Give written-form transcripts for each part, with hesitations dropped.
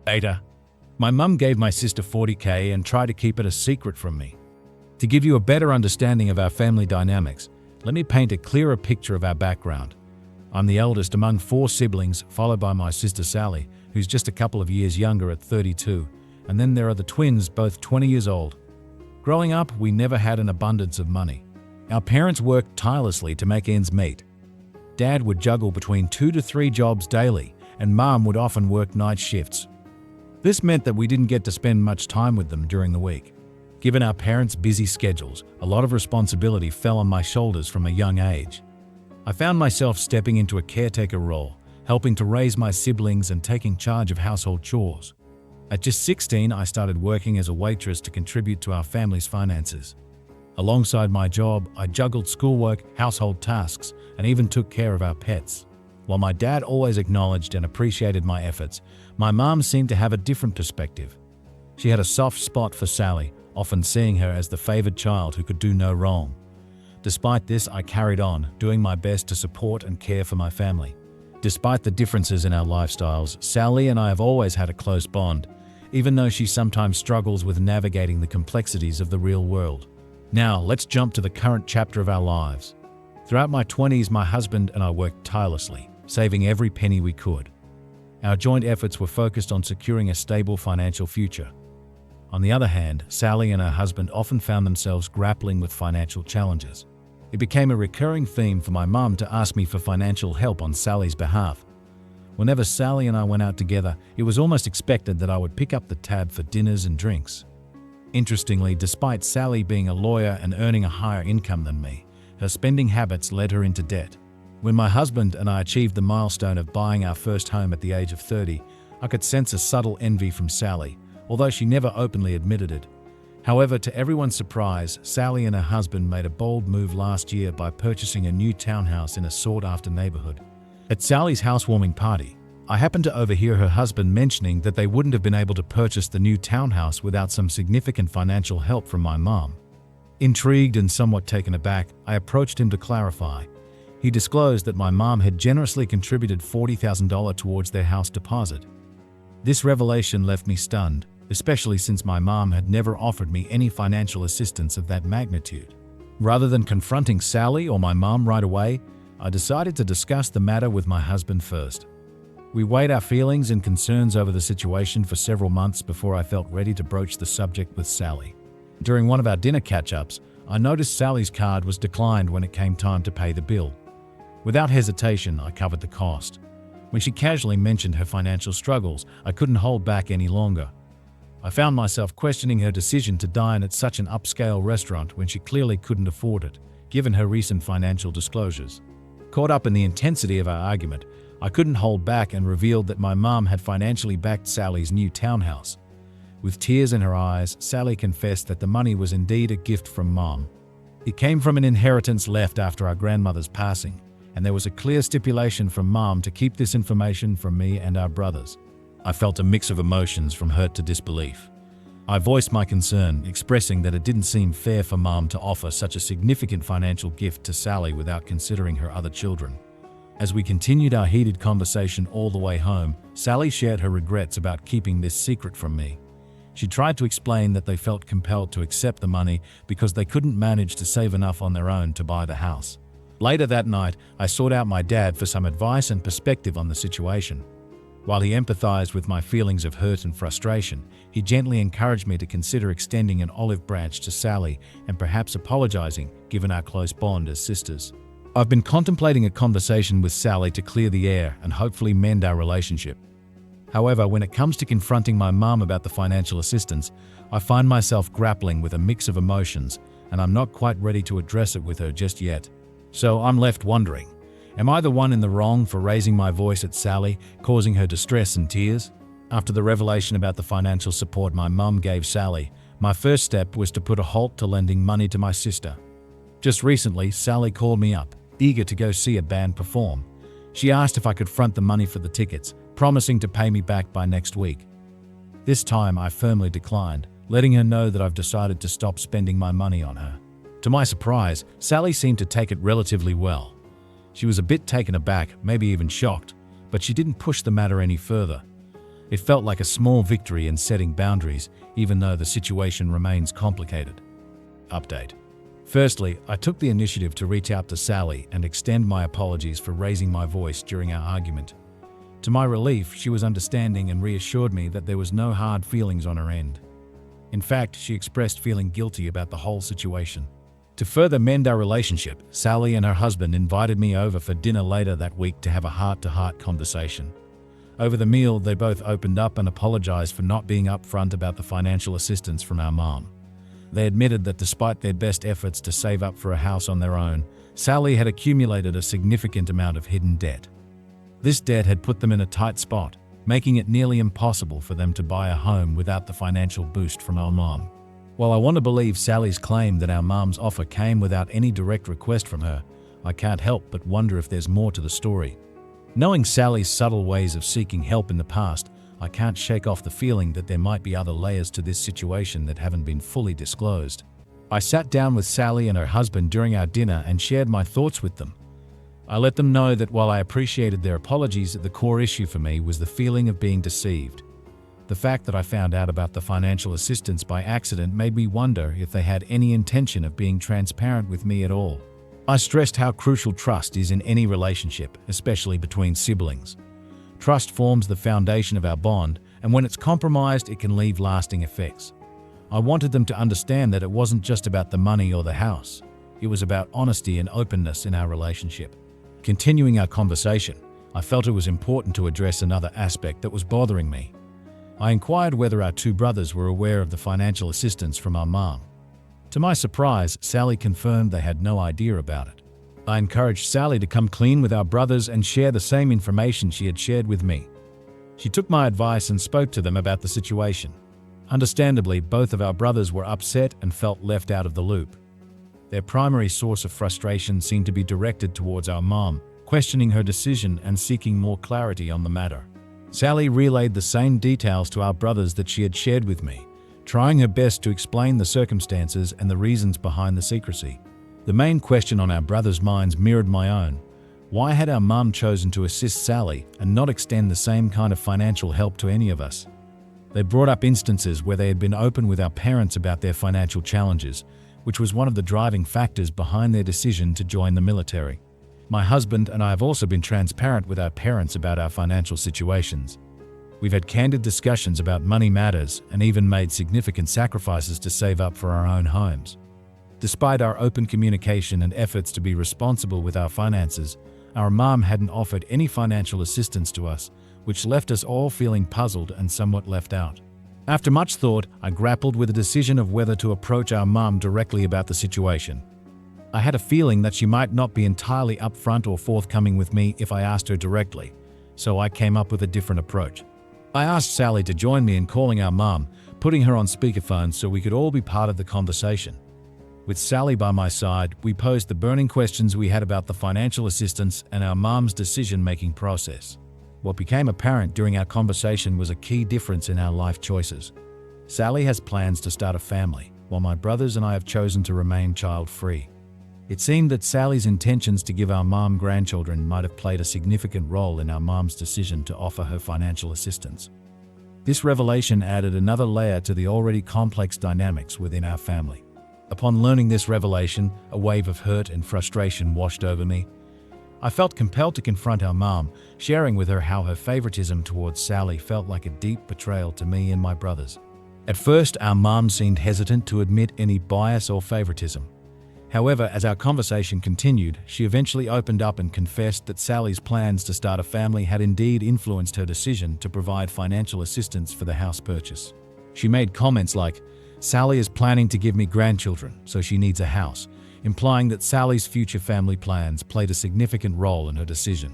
AITAH. My mum gave my sister $40K and tried to keep it a secret from me. To give you a better understanding of our family dynamics, let me paint a clearer picture of our background. I'm the eldest among 4 siblings, followed by my sister Sally, who's just a couple of years younger at 32, and then there are the twins, both 20 years old. Growing up, we never had an abundance of money. Our parents worked tirelessly to make ends meet. Dad would juggle between 2 to 3 jobs daily, and Mom would often work night shifts. This meant that we didn't get to spend much time with them during the week. Given our parents' busy schedules, a lot of responsibility fell on my shoulders from a young age. I found myself stepping into a caretaker role, helping to raise my siblings and taking charge of household chores. At just 16, I started working as a waitress to contribute to our family's finances. Alongside my job, I juggled schoolwork, household tasks, and even took care of our pets. While my dad always acknowledged and appreciated my efforts, my mom seemed to have a different perspective. She had a soft spot for Sally, often seeing her as the favored child who could do no wrong. Despite this, I carried on, doing my best to support and care for my family. Despite the differences in our lifestyles, Sally and I have always had a close bond, even though she sometimes struggles with navigating the complexities of the real world. Now, let's jump to the current chapter of our lives. Throughout my 20s, my husband and I worked tirelessly, saving every penny we could. Our joint efforts were focused on securing a stable financial future. On the other hand, Sally and her husband often found themselves grappling with financial challenges. It became a recurring theme for my mum to ask me for financial help on Sally's behalf. Whenever Sally and I went out together, it was almost expected that I would pick up the tab for dinners and drinks. Interestingly, despite Sally being a lawyer and earning a higher income than me, her spending habits led her into debt. When my husband and I achieved the milestone of buying our first home at the age of 30, I could sense a subtle envy from Sally, although she never openly admitted it. However, to everyone's surprise, Sally and her husband made a bold move last year by purchasing a new townhouse in a sought-after neighborhood. At Sally's housewarming party, I happened to overhear her husband mentioning that they wouldn't have been able to purchase the new townhouse without some significant financial help from my mom. Intrigued and somewhat taken aback, I approached him to clarify. He disclosed that my mom had generously contributed $40,000 towards their house deposit. This revelation left me stunned, especially since my mom had never offered me any financial assistance of that magnitude. Rather than confronting Sally or my mom right away, I decided to discuss the matter with my husband first. We weighed our feelings and concerns over the situation for several months before I felt ready to broach the subject with Sally. During one of our dinner catch-ups, I noticed Sally's card was declined when it came time to pay the bill. Without hesitation, I covered the cost. When she casually mentioned her financial struggles, I couldn't hold back any longer. I found myself questioning her decision to dine at such an upscale restaurant when she clearly couldn't afford it, given her recent financial disclosures. Caught up in the intensity of our argument, I couldn't hold back and revealed that my mom had financially backed Sally's new townhouse. With tears in her eyes, Sally confessed that the money was indeed a gift from Mom. It came from an inheritance left after our grandmother's passing, and there was a clear stipulation from Mom to keep this information from me and our brothers. I felt a mix of emotions from hurt to disbelief. I voiced my concern, expressing that it didn't seem fair for Mom to offer such a significant financial gift to Sally without considering her other children. As we continued our heated conversation all the way home, Sally shared her regrets about keeping this secret from me. She tried to explain that they felt compelled to accept the money because they couldn't manage to save enough on their own to buy the house. Later that night, I sought out my dad for some advice and perspective on the situation. While he empathized with my feelings of hurt and frustration, he gently encouraged me to consider extending an olive branch to Sally and perhaps apologizing, given our close bond as sisters. I've been contemplating a conversation with Sally to clear the air and hopefully mend our relationship. However, when it comes to confronting my mom about the financial assistance, I find myself grappling with a mix of emotions, and I'm not quite ready to address it with her just yet. So I'm left wondering, am I the one in the wrong for raising my voice at Sally, causing her distress and tears? After the revelation about the financial support my mum gave Sally, my first step was to put a halt to lending money to my sister. Just recently, Sally called me up, eager to go see a band perform. She asked if I could front the money for the tickets, promising to pay me back by next week. This time, I firmly declined, letting her know that I've decided to stop spending my money on her. To my surprise, Sally seemed to take it relatively well. She was a bit taken aback, maybe even shocked, but she didn't push the matter any further. It felt like a small victory in setting boundaries, even though the situation remains complicated. Update. Firstly, I took the initiative to reach out to Sally and extend my apologies for raising my voice during our argument. To my relief, she was understanding and reassured me that there was no hard feelings on her end. In fact, she expressed feeling guilty about the whole situation. To further mend our relationship, Sally and her husband invited me over for dinner later that week to have a heart-to-heart conversation. Over the meal, they both opened up and apologized for not being upfront about the financial assistance from our mom. They admitted that despite their best efforts to save up for a house on their own, Sally had accumulated a significant amount of hidden debt. This debt had put them in a tight spot, making it nearly impossible for them to buy a home without the financial boost from our mom. While I want to believe Sally's claim that our mom's offer came without any direct request from her, I can't help but wonder if there's more to the story. Knowing Sally's subtle ways of seeking help in the past, I can't shake off the feeling that there might be other layers to this situation that haven't been fully disclosed. I sat down with Sally and her husband during our dinner and shared my thoughts with them. I let them know that while I appreciated their apologies, the core issue for me was the feeling of being deceived. The fact that I found out about the financial assistance by accident made me wonder if they had any intention of being transparent with me at all. I stressed how crucial trust is in any relationship, especially between siblings. Trust forms the foundation of our bond, and when it's compromised, it can leave lasting effects. I wanted them to understand that it wasn't just about the money or the house. It was about honesty and openness in our relationship. Continuing our conversation, I felt it was important to address another aspect that was bothering me. I inquired whether our two brothers were aware of the financial assistance from our mom. To my surprise, Sally confirmed they had no idea about it. I encouraged Sally to come clean with our brothers and share the same information she had shared with me. She took my advice and spoke to them about the situation. Understandably, both of our brothers were upset and felt left out of the loop. Their primary source of frustration seemed to be directed towards our mom, questioning her decision and seeking more clarity on the matter. Sally relayed the same details to our brothers that she had shared with me, trying her best to explain the circumstances and the reasons behind the secrecy. The main question on our brothers' minds mirrored my own. Why had our mom chosen to assist Sally and not extend the same kind of financial help to any of us? They brought up instances where they had been open with our parents about their financial challenges, which was one of the driving factors behind their decision to join the military. My husband and I have also been transparent with our parents about our financial situations. We've had candid discussions about money matters and even made significant sacrifices to save up for our own homes. Despite our open communication and efforts to be responsible with our finances, our mom hadn't offered any financial assistance to us, which left us all feeling puzzled and somewhat left out. After much thought, I grappled with the decision of whether to approach our mom directly about the situation. I had a feeling that she might not be entirely upfront or forthcoming with me if I asked her directly, so I came up with a different approach. I asked Sally to join me in calling our mom, putting her on speakerphone so we could all be part of the conversation. With Sally by my side, we posed the burning questions we had about the financial assistance and our mom's decision-making process. What became apparent during our conversation was a key difference in our life choices. Sally has plans to start a family, while my brothers and I have chosen to remain child-free. It seemed that Sally's intentions to give our mom grandchildren might have played a significant role in our mom's decision to offer her financial assistance. This revelation added another layer to the already complex dynamics within our family. Upon learning this revelation, a wave of hurt and frustration washed over me. I felt compelled to confront our mom, sharing with her how her favoritism towards Sally felt like a deep betrayal to me and my brothers. At first, our mom seemed hesitant to admit any bias or favoritism. However, as our conversation continued, she eventually opened up and confessed that Sally's plans to start a family had indeed influenced her decision to provide financial assistance for the house purchase. She made comments like, "Sally is planning to give me grandchildren, so she needs a house," implying that Sally's future family plans played a significant role in her decision.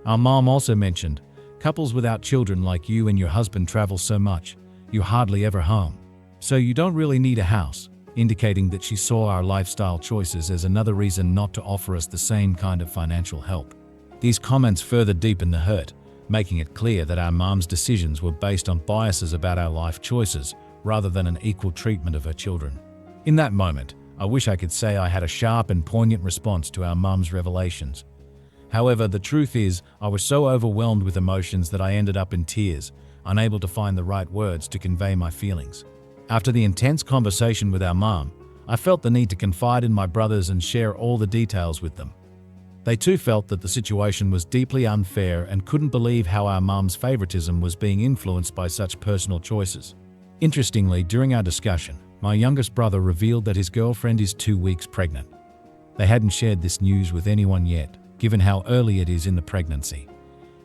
Our mom also mentioned, "Couples without children like you and your husband travel so much, you're hardly ever home. So you don't really need a house," indicating that she saw our lifestyle choices as another reason not to offer us the same kind of financial help. These comments further deepened the hurt, making it clear that our mom's decisions were based on biases about our life choices rather than an equal treatment of her children. In that moment, I wish I could say I had a sharp and poignant response to our mom's revelations. However, the truth is, I was so overwhelmed with emotions that I ended up in tears, unable to find the right words to convey my feelings. After the intense conversation with our mom, I felt the need to confide in my brothers and share all the details with them. They too felt that the situation was deeply unfair and couldn't believe how our mom's favoritism was being influenced by such personal choices. Interestingly, during our discussion, my youngest brother revealed that his girlfriend is 2 weeks pregnant. They hadn't shared this news with anyone yet, given how early it is in the pregnancy.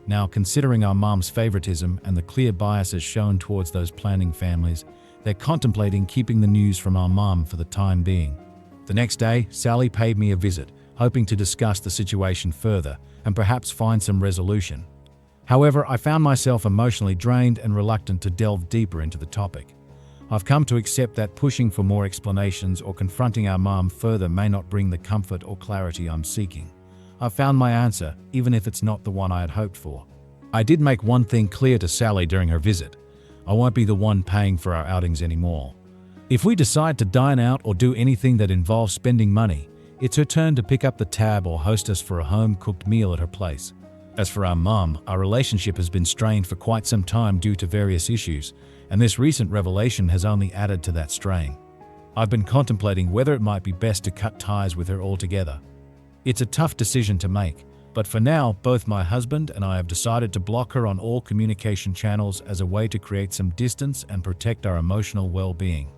Now, considering our mom's favoritism and the clear biases shown towards those planning families, they're contemplating keeping the news from our mom for the time being. The next day, Sally paid me a visit, hoping to discuss the situation further and perhaps find some resolution. However, I found myself emotionally drained and reluctant to delve deeper into the topic. I've come to accept that pushing for more explanations or confronting our mom further may not bring the comfort or clarity I'm seeking. I've found my answer, even if it's not the one I had hoped for. I did make one thing clear to Sally during her visit. I won't be the one paying for our outings anymore. If we decide to dine out or do anything that involves spending money, it's her turn to pick up the tab or host us for a home-cooked meal at her place. As for our mom, our relationship has been strained for quite some time due to various issues, and this recent revelation has only added to that strain. I've been contemplating whether it might be best to cut ties with her altogether. It's a tough decision to make, but for now, both my husband and I have decided to block her on all communication channels as a way to create some distance and protect our emotional well-being.